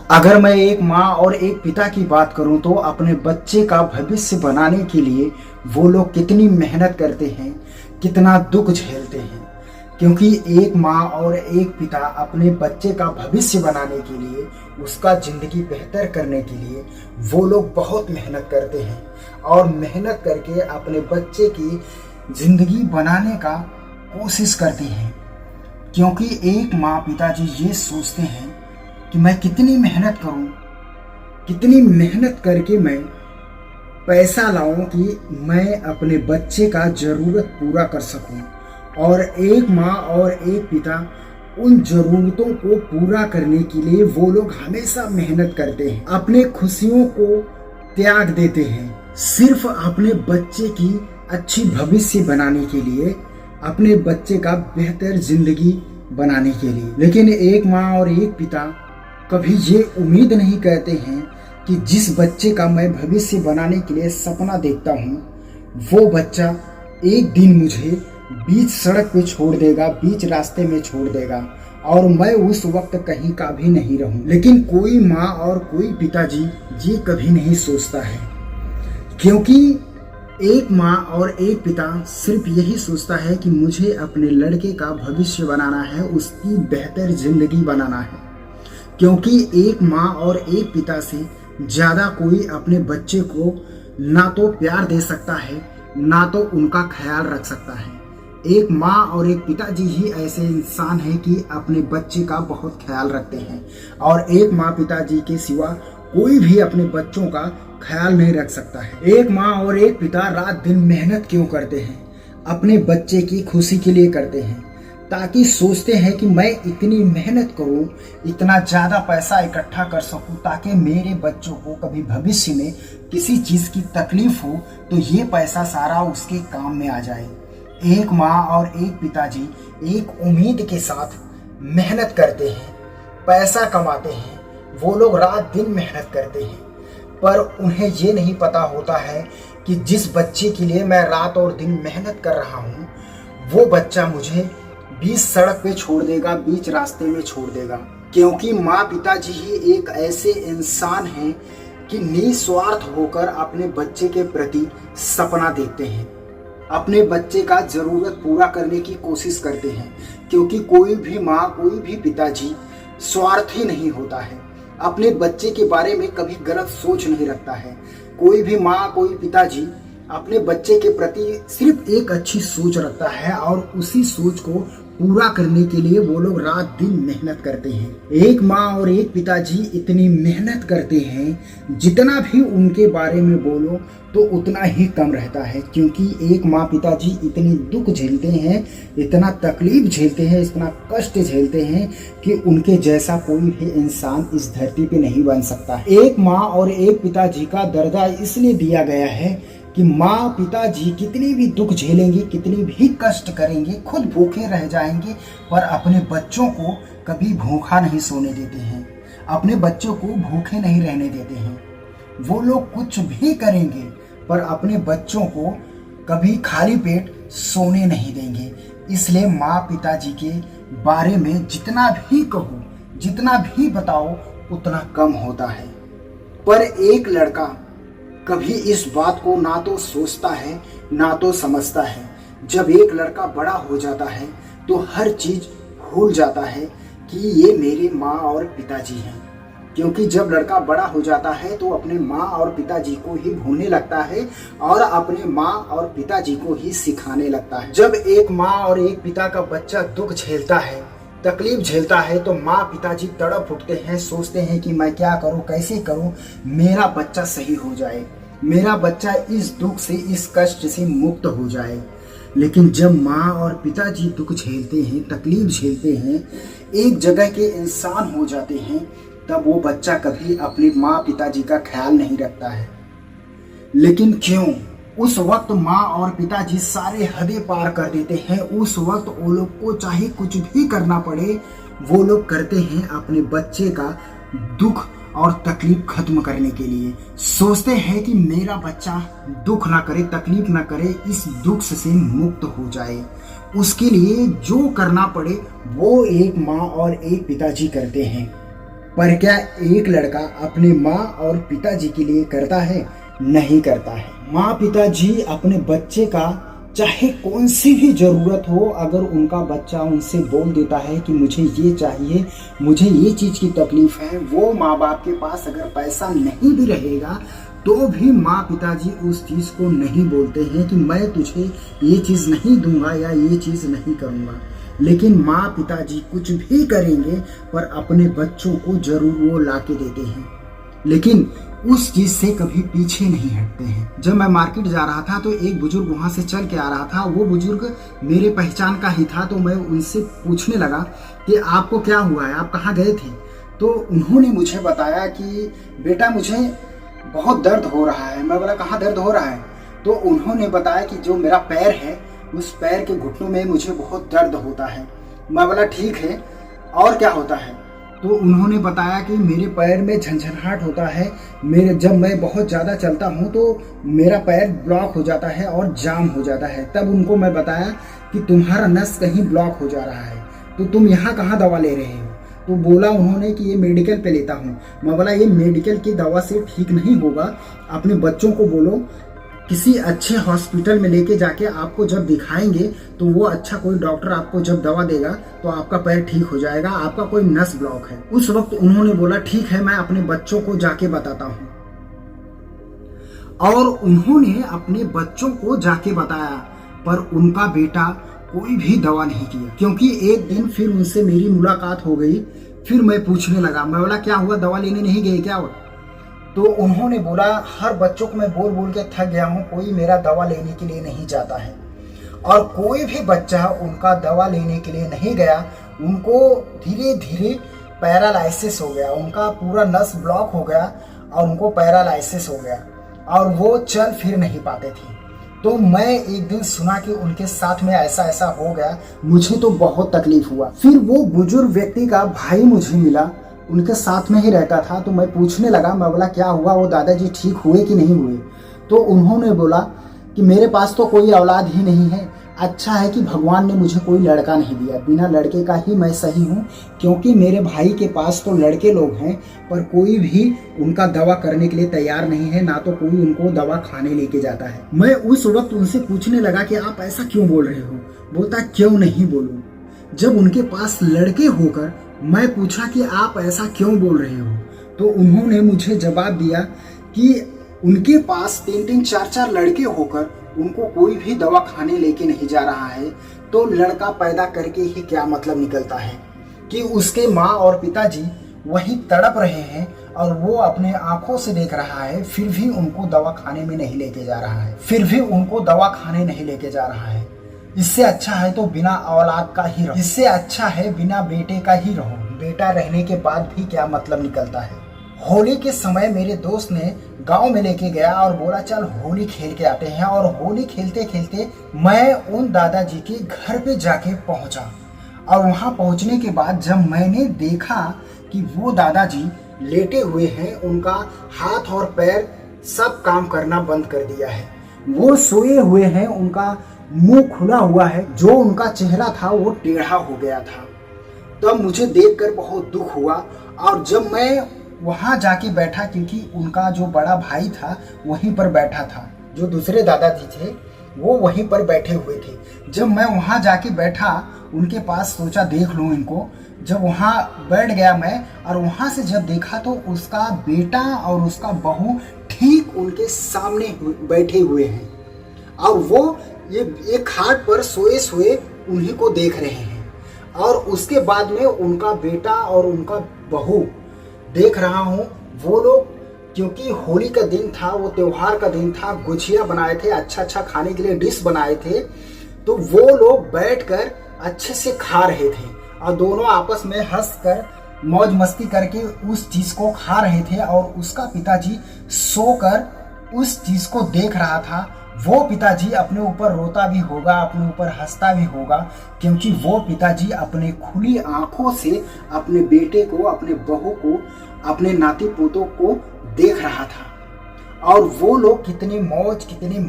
अगर मैं एक माँ और एक पिता की बात करूं तो अपने बच्चे का भविष्य बनाने के लिए वो लोग कितनी मेहनत करते हैं, कितना दुख झेलते हैं। क्योंकि एक माँ और एक पिता अपने बच्चे का भविष्य बनाने के लिए, उसका जिंदगी बेहतर करने के लिए वो लोग बहुत मेहनत करते हैं और मेहनत करके अपने बच्चे की जिंदगी बनाने का कोशिश करते हैं। क्योंकि एक माँ पिताजी ये सोचते हैं कि मैं कितनी मेहनत करूं, कितनी मेहनत करके मैं पैसा लाऊं कि मैं अपने बच्चे का ज़रूरत पूरा कर सकूं। और एक माँ और एक पिता उन ज़रूरतों को पूरा करने के लिए वो लोग हमेशा मेहनत करते हैं, अपने खुशियों को त्याग देते हैं सिर्फ अपने बच्चे की अच्छी भविष्य बनाने के लिए, अपने बच्चे का बेहतर जिंदगी बनाने के लिए। लेकिन एक माँ और एक पिता कभी ये उम्मीद नहीं करते हैं कि जिस बच्चे का मैं भविष्य बनाने के लिए सपना देखता हूँ, वो बच्चा एक दिन मुझे बीच सड़क पे छोड़ देगा, बीच रास्ते में छोड़ देगा और मैं उस वक्त कहीं का भी नहीं रहूं। लेकिन कोई माँ और कोई पिताजी ये कभी नहीं सोचता है, क्योंकि एक माँ और एक पिता सिर्फ यही सोचता है कि मुझे अपने लड़के का भविष्य बनाना है, उसकी बेहतर जिंदगी बनाना है। क्योंकि एक माँ और एक पिता से ज़्यादा कोई अपने बच्चे को ना तो प्यार दे सकता है, ना तो उनका ख्याल रख सकता है। एक माँ और एक पिताजी ही ऐसे इंसान हैं कि अपने बच्चे का बहुत ख्याल रखते हैं और एक माँ पिताजी के सिवा कोई भी अपने बच्चों का ख्याल नहीं रख सकता है। एक माँ और एक पिता रात दिन मेहनत क्यों करते हैं? अपने बच्चे की खुशी के लिए करते हैं, ताकि सोचते हैं कि मैं इतनी मेहनत करूं, इतना ज़्यादा पैसा इकट्ठा कर सकूं ताकि मेरे बच्चों को कभी भविष्य में किसी चीज़ की तकलीफ हो तो ये पैसा सारा उसके काम में आ जाए। एक माँ और एक पिताजी एक उम्मीद के साथ मेहनत करते हैं, पैसा कमाते हैं, वो लोग रात दिन मेहनत करते हैं, पर उन्हें ये नहीं पता होता है कि जिस बच्चे के लिए मैं रात और दिन मेहनत कर रहा हूँ, वो बच्चा मुझे बीच सड़क पे छोड़ देगा, बीच रास्ते में छोड़ देगा। क्योंकि माँ पिताजी ही एक ऐसे इंसान हैं कि निस्वार्थ होकर अपने बच्चे के प्रति सपना देखते हैं, अपने बच्चे का ज़रूरत पूरा करने की कोशिश करते हैं। क्योंकि कोई भी माँ, कोई भी पिताजी स्वार्थी नहीं होता है, अपने बच्चे के बारे में कभी गलत सोच नहीं रखता है। कोई भी माँ, कोई पिताजी अपने बच्चे के प्रति सिर्फ एक अच्छी सोच रखता है और उसी सोच को पूरा करने के लिए वो लोग रात दिन मेहनत करते हैं। एक माँ और एक पिताजी इतनी मेहनत करते हैं, जितना भी उनके बारे में बोलो तो उतना ही कम रहता है। क्योंकि एक माँ पिताजी इतनी दुख झेलते हैं, इतना तकलीफ झेलते हैं, इतना कष्ट झेलते हैं कि उनके जैसा कोई भी इंसान इस धरती पे नहीं बन सकता। एक माँ और एक पिताजी का दर्जा इसलिए दिया गया है कि माँ पिताजी कितनी भी दुख झेलेंगे, कितनी भी कष्ट करेंगे, खुद भूखे रह जाएंगे, पर अपने बच्चों को कभी भूखा नहीं सोने देते हैं, अपने बच्चों को भूखे नहीं रहने देते हैं। वो लोग कुछ भी करेंगे पर अपने बच्चों को कभी खाली पेट सोने नहीं देंगे। इसलिए माँ पिताजी के बारे में जितना भी कहो, जितना भी बताओ उतना कम होता है। पर एक लड़का कभी इस बात को ना तो सोचता है ना तो समझता है। जब एक लड़का बड़ा हो जाता है तो हर चीज़ भूल जाता है कि ये मेरे माँ और पिताजी हैं। क्योंकि जब लड़का बड़ा हो जाता है तो अपने माँ और पिताजी को ही भूलने लगता है और अपने माँ और पिताजी को ही सिखाने लगता है। जब एक माँ और एक पिता का बच्चा दुख झेलता है, तकलीफ झेलता है, तो माँ पिताजी तड़प उठते हैं, सोचते हैं कि मैं क्या करूं, कैसे करूं, मेरा बच्चा सही हो जाए, मेरा बच्चा इस दुख से, इस कष्ट से मुक्त हो जाए। लेकिन जब माँ और पिताजी दुख झेलते हैं, तकलीफ झेलते हैं, एक जगह के इंसान हो जाते हैं, तब वो बच्चा कभी अपने माँ पिताजी का ख्याल नहीं रखता है। लेकिन क्यों? उस वक्त माँ और पिताजी सारे हदें पार कर देते हैं। उस वक्त वो लोग को चाहे कुछ भी करना पड़े, वो लोग करते हैं अपने बच्चे का दुख और तकलीफ खत्म करने के लिए। सोचते हैं कि मेरा बच्चा दुख ना करे, तकलीफ ना करे, इस दुख से मुक्त हो जाए। उसके लिए जो करना पड़े वो एक माँ और एक पिताजी करते हैं। पर क्या एक लड़का अपने माँ और पिताजी के लिए करता है? नहीं करता है। माँ पिताजी अपने बच्चे का चाहे कौन सी भी ज़रूरत हो, अगर उनका बच्चा उनसे बोल देता है कि मुझे ये चाहिए, मुझे ये चीज़ की तकलीफ़ है, वो माँ बाप के पास अगर पैसा नहीं भी रहेगा तो भी माँ पिताजी उस चीज़ को नहीं बोलते हैं कि मैं तुझे ये चीज़ नहीं दूंगा या ये चीज़ नहीं करूँगा। लेकिन माँ पिताजी कुछ भी करेंगे पर अपने बच्चों को ज़रूर वो ला के देते हैं, लेकिन उस चीज से कभी पीछे नहीं हटते हैं। जब मैं मार्केट जा रहा था तो एक बुजुर्ग वहां से चल के आ रहा था। वो बुजुर्ग मेरे पहचान का ही था, तो मैं उनसे पूछने लगा कि आपको क्या हुआ है, आप कहाँ गए थे? तो उन्होंने मुझे बताया कि बेटा मुझे बहुत दर्द हो रहा है। मैं बोला कहाँ दर्द हो रहा है? तो उन्होंने बताया कि जो मेरा पैर है उस पैर के घुटनों में मुझे बहुत दर्द होता है। मैं बोला ठीक है, और क्या होता है? तो उन्होंने बताया कि मेरे पैर में झंझनाहट होता है, जब मैं बहुत ज़्यादा चलता हूँ तो मेरा पैर ब्लॉक हो जाता है और जाम हो जाता है। तब उनको मैं बताया कि तुम्हारा नस कहीं ब्लॉक हो जा रहा है, तो तुम यहाँ कहाँ दवा ले रहे हो? तो बोला उन्होंने कि ये मेडिकल पे लेता हूँ। मैं बोला ये मेडिकल की दवा से ठीक नहीं होगा, अपने बच्चों को बोलो किसी अच्छे हॉस्पिटल में लेके जाके आपको जब दिखाएंगे तो वो अच्छा कोई डॉक्टर आपको जब दवा देगा तो आपका पैर ठीक हो जाएगा, आपका कोई नस ब्लॉक है। उस वक्त उन्होंने बोला ठीक है, मैं अपने बच्चों को जाके बताता हूँ। और उन्होंने अपने बच्चों को जाके बताया, पर उनका बेटा कोई भी दवा नहीं किया। क्योंकि एक दिन फिर उनसे मेरी मुलाकात हो गई, फिर मैं पूछने लगा, मैं बोला क्या हुआ, दवा लेने नहीं गए क्या? तो उन्होंने बोला हर बच्चों को मैं बोल बोल के थक गया हूँ, कोई मेरा दवा लेने के लिए नहीं जाता है। और कोई भी बच्चा उनका दवा लेने के लिए नहीं गया, उनको धीरे धीरे पैरालाइसिस हो गया, उनका पूरा नस ब्लॉक हो गया और उनको पैरालाइसिस हो गया और वो चल फिर नहीं पाते थे। तो मैं एक दिन सुना कि उनके साथ में ऐसा ऐसा हो गया, मुझे तो बहुत तकलीफ हुआ। फिर वो बुजुर्ग व्यक्ति का भाई मुझे मिला, उनके साथ में ही रहता था। तो मैं पूछने लगा, मैं बोला क्या हुआ, वो दादाजी ठीक हुए कि नहीं हुए? तो उन्होंने बोला कि मेरे पास तो कोई औलाद ही नहीं है, अच्छा है कि भगवान ने मुझे कोई लड़का नहीं दिया, बिना लड़के का ही मैं सही हूँ। क्योंकि मेरे भाई के पास तो लड़के लोग हैं पर कोई भी उनका दवा करने के लिए तैयार नहीं है, ना तो कोई उनको दवा खाने लेके जाता है। मैं उस वक्त उनसे पूछने लगा कि आप ऐसा क्यों बोल रहे हो? बोलता क्यों नहीं बोलूं, जब उनके पास लड़के होकर मैं पूछा कि आप ऐसा क्यों बोल रहे हो? तो उन्होंने मुझे जवाब दिया कि उनके पास 3-3 4-4 लड़के होकर उनको कोई भी दवा खाने लेके नहीं जा रहा है, तो लड़का पैदा करके ही क्या मतलब निकलता है कि उसके माँ और पिताजी वही तड़प रहे हैं और वो अपने आंखों से देख रहा है, फिर भी उनको दवा खाने में नहीं लेके जा रहा है, फिर भी उनको दवा खाने नहीं लेके जा रहा है। इससे अच्छा है तो बिना औलाद का ही रहो, इससे अच्छा है बिना बेटे का ही रहो। बेटा रहने के बाद भी क्या मतलब निकलता है। होली के समय मेरे दोस्त ने गांव में लेके गया और बोला चल होली खेल के आते हैं। और होली खेलते खेलते मैं उन दादाजी के घर पे जाके पहुंचा और वहां पहुंचने के बाद जब मैंने देखा कि वो दादाजी लेटे हुए हैं, उनका हाथ और पैर सब काम करना बंद कर दिया है, वो सोए हुए हैं, उनका मुंह खुला हुआ है, जो उनका चेहरा था वो टेढ़ा हो गया था। तब मुझे देखकर बहुत दुख हुआ। और जब मैं वहां जाके बैठा, क्योंकि उनका जो बड़ा भाई था वहीं पर बैठा था, जो दूसरे दादाजी थे वो वहीं पर बैठे हुए थे। जब मैं वहां जाके बैठा उनके पास, सोचा देख लूं इनको। जब वहां बैठ गया मैं और वहां से जब देखा तो उसका बेटा और उसका बहू ठीक उनके सामने बैठे हुए हैं और वो ये एक खाट पर सोए सोए उन्हीं को देख रहे हैं। और उसके बाद में उनका बेटा और उनका बहू देख रहा हूँ, वो लोग क्योंकि होली का दिन था, वो त्योहार का दिन था, गुजिया बनाए थे, अच्छा अच्छा खाने के लिए डिश बनाए थे, तो वो लोग बैठकर अच्छे से खा रहे थे और दोनों आपस में हंसकर मौज मस्ती करके उस चीज को खा रहे थे। और उसका पिताजी सोकर उस चीज को देख रहा था। वो पिताजी अपने ऊपर रोता भी होगा, अपने ऊपर हंसता भी होगा, क्योंकि वो पिताजी अपने खुली आंखों से अपने बेटे को, अपने बहू को, अपने नाती पोतों को देख रहा था। और वो लोग कितने मौज, कितने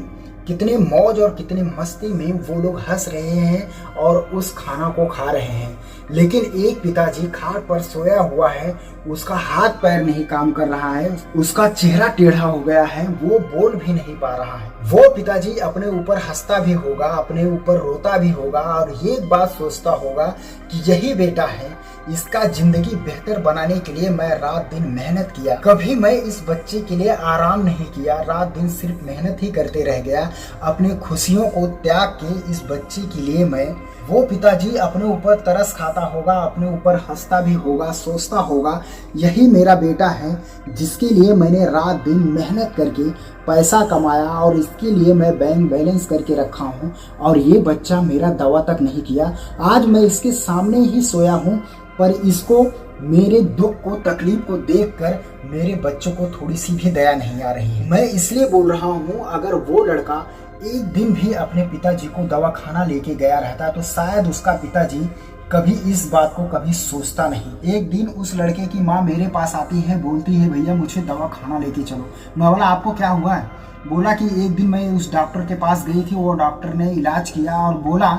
कितने मौज और कितने मस्ती में वो लोग हंस रहे हैं और उस खाना को खा रहे हैं। लेकिन एक पिताजी खाट पर सोया हुआ है, उसका हाथ पैर नहीं काम कर रहा है, उसका चेहरा टेढ़ा हो गया है, वो बोल भी नहीं पा रहा है। वो पिताजी अपने ऊपर हंसता भी होगा, अपने ऊपर रोता भी होगा और ये बात सोचता होगा कि यही बेटा है, इसका जिंदगी बेहतर बनाने के लिए मैं रात दिन मेहनत किया, कभी मैं इस बच्चे के लिए आराम नहीं किया, रात दिन सिर्फ मेहनत ही करते रह गया, अपने खुशियों को त्याग के इस बच्चे के लिए मैं। वो पिताजी अपने ऊपर तरस खाता होगा, अपने ऊपर हंसता भी होगा, सोचता होगा यही मेरा बेटा है जिसके लिए मैंने रात दिन मेहनत करके पैसा कमाया और इसके लिए मैं बैंक बैलेंस करके रखा हूँ और ये बच्चा मेरा दवा तक नहीं किया। आज मैं इसके सामने ही सोया हूँ पर इसको मेरे दुख को, तकलीफ को देखकर मेरे बच्चों को थोड़ी सी भी दया नहीं आ रही है। मैं इसलिए बोल रहा हूँ, अगर वो लड़का एक दिन भी अपने पिताजी को दवा खाना लेके गया रहता तो शायद उसका पिताजी कभी इस बात को कभी सोचता नहीं। एक दिन उस लड़के की माँ मेरे पास आती है, बोलती है भैया मुझे दवा खाना लेके चलो। मैं बोला आपको क्या हुआ है? बोला कि एक दिन मैं उस डॉक्टर के पास गई थी, वो डॉक्टर ने इलाज किया और बोला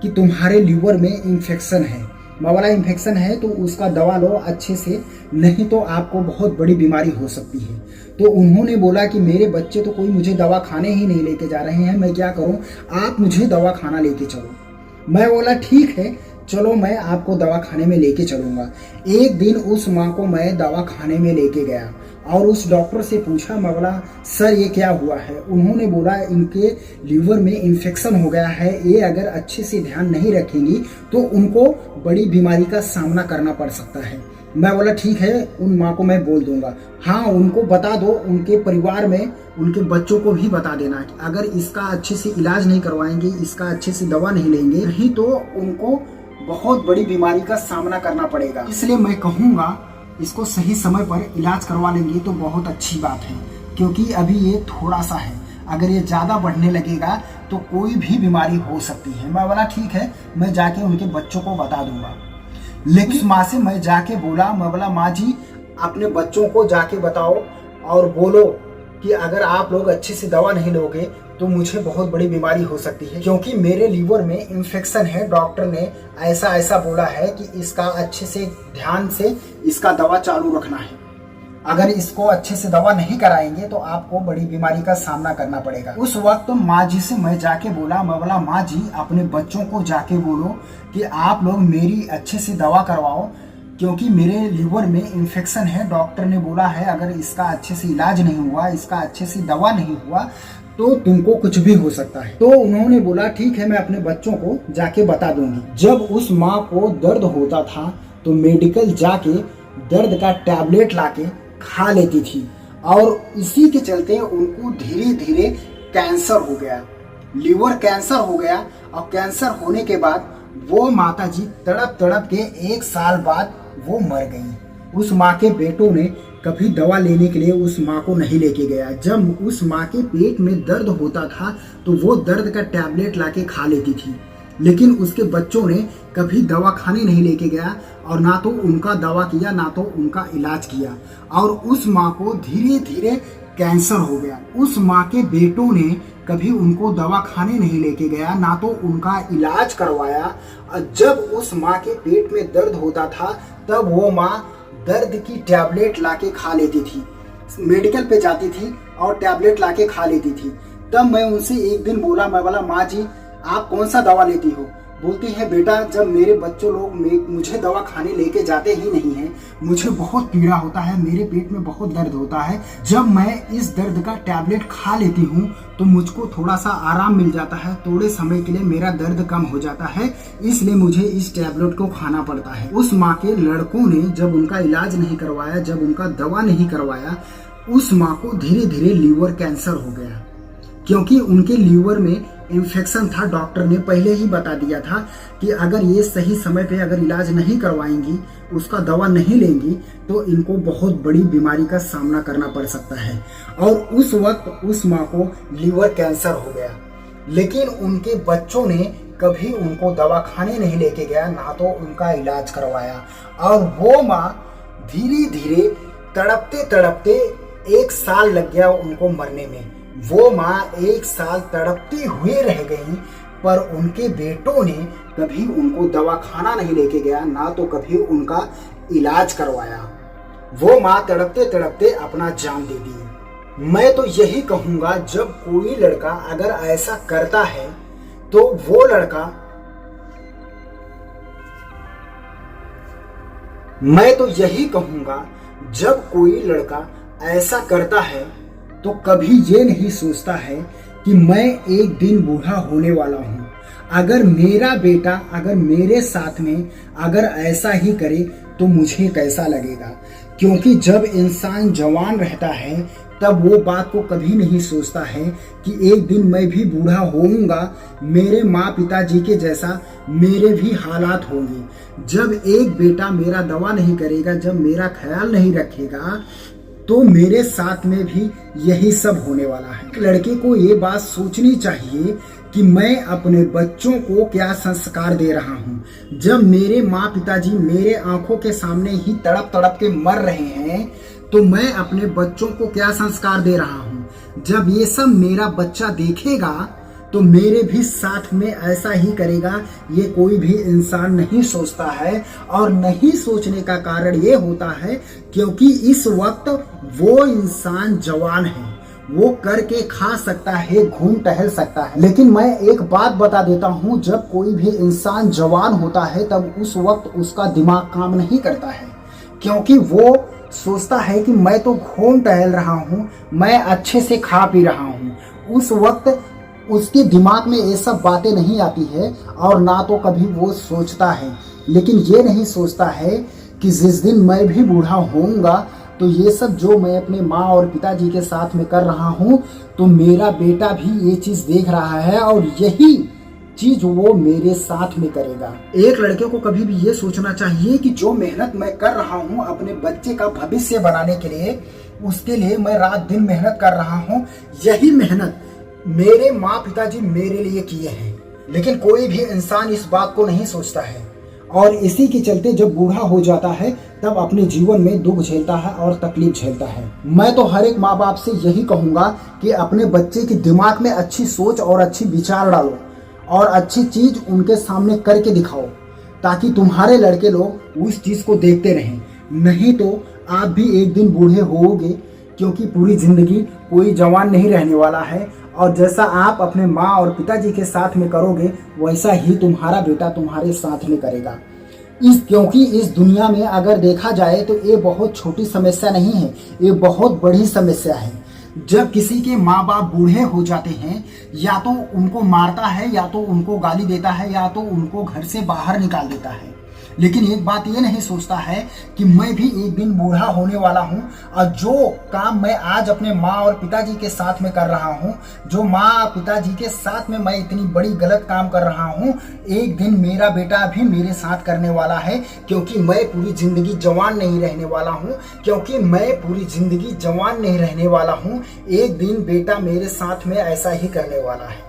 कि तुम्हारे लीवर में इन्फेक्शन है। मैं बोला इन्फेक्शन है तो उसका दवा लो अच्छे से, नहीं तो आपको बहुत बड़ी बीमारी हो सकती है। तो उन्होंने बोला कि मेरे बच्चे तो कोई मुझे दवा खाने ही नहीं लेके जा रहे हैं, मैं क्या करूं, आप मुझे दवा खाना लेके चलो। मैं बोला ठीक है चलो मैं आपको दवा खाने में लेके चलूंगा। एक दिन उस माँ को मैं दवा खाने में लेके गया और उस डॉक्टर से पूछा, मैं बोला सर ये क्या हुआ है? उन्होंने बोला इनके लीवर में इन्फेक्शन हो गया है, ये अगर अच्छे से ध्यान नहीं रखेंगी तो उनको बड़ी बीमारी का सामना करना पड़ सकता है। मैं बोला ठीक है उन माँ को मैं बोल दूंगा। हाँ उनको बता दो, उनके परिवार में उनके बच्चों को भी बता देना कि अगर इसका अच्छे से इलाज नहीं करवाएंगे, इसका अच्छे से दवा नहीं लेंगे नहीं तो उनको बहुत बड़ी बीमारी का सामना करना पड़ेगा। इसलिए मैं कहूँगा इसको सही समय पर इलाज करवा लेंगे तो बहुत अच्छी बात है, क्योंकि अभी ये थोड़ा सा है, अगर ये ज़्यादा बढ़ने लगेगा तो कोई भी बीमारी हो सकती है। मैं बोला ठीक है मैं जाके उनके बच्चों को बता दूंगा। लेकिन माँ से मैं जाके बोला, मैं बोला माँ जी अपने बच्चों को जाके बताओ और बोलो कि अगर आप लोग अच्छे से दवा नहीं लोगे तो मुझे बहुत बड़ी बीमारी हो सकती है, क्योंकि मेरे लीवर में इन्फेक्शन है। डॉक्टर ने ऐसा ऐसा बोला है कि इसका अच्छे से ध्यान से इसका दवा चालू रखना है, अगर इसको अच्छे से दवा नहीं कराएंगे तो आपको बड़ी बीमारी का सामना करना पड़ेगा। उस वक्त माँ जी से मैं जाके बोला, मैं बोला माँ जी अपने बच्चों को जाके बोलो कि आप लोग मेरी अच्छे से दवा करवाओ, क्योंकि मेरे लीवर में इन्फेक्शन है। डॉक्टर ने बोला है अगर इसका अच्छे से इलाज नहीं हुआ, इसका अच्छे से दवा नहीं हुआ तो तुमको कुछ भी हो सकता है। तो उन्होंने बोला ठीक है मैं अपने बच्चों को जाके बता दूंगी। जब उस माँ को दर्द होता था तो मेडिकल जाके दर्द का टैबलेट लाके खा लेती थी और इसी के चलते उनको धीरे धीरे कैंसर हो गया, लीवर कैंसर हो गया। और कैंसर होने के बाद वो माता जी तड़प तड़प के 1 साल बाद वो मर गई। उस माँ के बेटों ने कभी दवा लेने के लिए उस माँ को नहीं लेके गया। जब उस माँ के पेट में दर्द होता था तो वो दर्द का टैबलेट लाके खा लेती थी, लेकिन उसके बच्चों ने कभी दवा खाने नहीं लेके गया और ना तो उनका दवा किया ना तो उनका इलाज किया और उस माँ को धीरे धीरे कैंसर हो गया। उस माँ के बेटों ने कभी उनको दवा खाने नहीं लेके गया ना तो उनका इलाज करवाया। जब उस माँ के पेट में दर्द होता था तब वो माँ दर्द की टैबलेट लाके खा लेती थी, मेडिकल पे जाती थी और टैबलेट लाके खा लेती थी। तब मैं उनसे एक दिन बोला, मैं बोला माँ जी आप कौन सा दवा लेती हो? बोलती है बेटा जब मेरे बच्चों लोग मुझे दवा खाने लेके जाते ही नहीं हैं, मुझे बहुत पीड़ा होता है, मेरे पेट में बहुत दर्द होता है। जब मैं इस दर्द का टैबलेट खा लेती हूँ तो मुझको थोड़ा सा आराम मिल जाता है, थोड़े समय के लिए मेरा दर्द कम हो जाता है, इसलिए मुझे इस टैबलेट को खाना पड़ता है। उस माँ के लड़कों ने जब उनका इलाज नहीं करवाया, जब उनका दवा नहीं करवाया, उस माँ को धीरे धीरे लीवर कैंसर हो गया, क्योंकि उनके लीवर में इन्फेक्शन था। डॉक्टर ने पहले ही बता दिया था कि अगर ये सही समय पे अगर इलाज नहीं करवाएंगी, उसका दवा नहीं लेंगी तो इनको बहुत बड़ी बीमारी का सामना करना पड़ सकता है। और उस वक्त उस माँ को लीवर कैंसर हो गया, लेकिन उनके बच्चों ने कभी उनको दवा खाने नहीं लेके गया ना तो उनका इलाज करवाया। और वो माँ धीरे धीरे तड़पते तड़पते 1 साल लग गया उनको मरने में। वो माँ 1 साल तड़पती हुए रह गई, पर उनके बेटों ने कभी उनको दवाखाना नहीं लेके गया, ना तो कभी उनका इलाज करवाया। वो माँ तड़पते तड़पते अपना जान दे दी। मैं तो यही कहूँगा, जब कोई लड़का अगर ऐसा करता है तो वो लड़का, मैं तो यही कहूँगा, जब कोई लड़का ऐसा करता है तो कभी ये नहीं सोचता है कि मैं एक दिन बूढ़ा होने वाला हूँ। अगर मेरा बेटा अगर मेरे साथ में अगर ऐसा ही करे तो मुझे कैसा लगेगा। क्योंकि जब इंसान जवान रहता है तब वो बात को कभी नहीं सोचता है कि एक दिन मैं भी बूढ़ा होऊंगा, मेरे माँ पिताजी के जैसा मेरे भी हालात होंगे। जब एक बेटा मेरा दवा नहीं करेगा, जब मेरा ख्याल नहीं रखेगा, तो मेरे साथ में भी यही सब होने वाला है। लड़के को ये बात सोचनी चाहिए कि मैं अपने बच्चों को क्या संस्कार दे रहा हूँ। जब मेरे माँ पिताजी मेरे आंखों के सामने ही तड़प तड़प के मर रहे हैं, तो मैं अपने बच्चों को क्या संस्कार दे रहा हूँ। जब ये सब मेरा बच्चा देखेगा तो मेरे भी साथ में ऐसा ही करेगा। ये कोई भी इंसान नहीं सोचता है, और नहीं सोचने का कारण ये होता है क्योंकि इस वक्त वो इंसान जवान है, वो करके खा सकता है, घूम टहल सकता है। लेकिन मैं एक बात बता देता हूँ, जब कोई भी इंसान जवान होता है तब उस वक्त उसका दिमाग काम नहीं करता है, क्योंकि वो सोचता है कि मैं तो घूम टहल रहा हूँ, मैं अच्छे से खा पी रहा हूँ। उस वक्त उसके दिमाग में ये सब बातें नहीं आती है, और ना तो कभी वो सोचता है। लेकिन ये नहीं सोचता है कि जिस दिन मैं भी बूढ़ा होऊंगा तो ये सब जो मैं अपने माँ और पिताजी के साथ में कर रहा हूँ, तो मेरा बेटा भी ये चीज़ देख रहा है और यही चीज वो मेरे साथ में करेगा। एक लड़के को कभी भी ये सोचना चाहिए कि जो मेहनत मैं कर रहा हूँ अपने बच्चे का भविष्य बनाने के लिए, उसके लिए मैं रात दिन मेहनत कर रहा हूँ। यही मेहनत मेरे माँ पिताजी मेरे लिए किए हैं। लेकिन कोई भी इंसान इस बात को नहीं सोचता है, और इसी के चलते जब बूढ़ा हो जाता है तब अपने जीवन में दुख झेलता है और तकलीफ झेलता है। मैं तो हर एक माँ बाप से यही कहूँगा कि अपने बच्चे के दिमाग में अच्छी सोच और अच्छी विचार डालो, और अच्छी चीज उनके सामने करके दिखाओ, ताकि तुम्हारे लड़के लोग उस चीज को देखते रहें। नहीं तो आप भी एक दिन बूढ़े होोगे, क्योंकि पूरी जिंदगी कोई जवान नहीं रहने वाला है, और जैसा आप अपने माँ और पिताजी के साथ में करोगे वैसा ही तुम्हारा बेटा तुम्हारे साथ में करेगा। क्योंकि इस दुनिया में अगर देखा जाए तो ये बहुत छोटी समस्या नहीं है, ये बहुत बड़ी समस्या है। जब किसी के माँ बाप बूढ़े हो जाते हैं, या तो उनको मारता है, या तो उनको गाली देता है, या तो उनको घर से बाहर निकाल देता है। लेकिन एक बात ये नहीं सोचता है कि मैं भी एक दिन बूढ़ा होने वाला हूँ, और जो काम मैं आज अपने माँ और पिताजी के साथ में कर रहा हूँ, जो माँ पिताजी के साथ में मैं इतनी बड़ी गलत काम कर रहा हूँ, एक दिन मेरा बेटा भी मेरे साथ करने वाला है। क्योंकि मैं पूरी जिंदगी जवान नहीं रहने वाला हूँ, एक दिन बेटा मेरे साथ में ऐसा ही करने वाला है।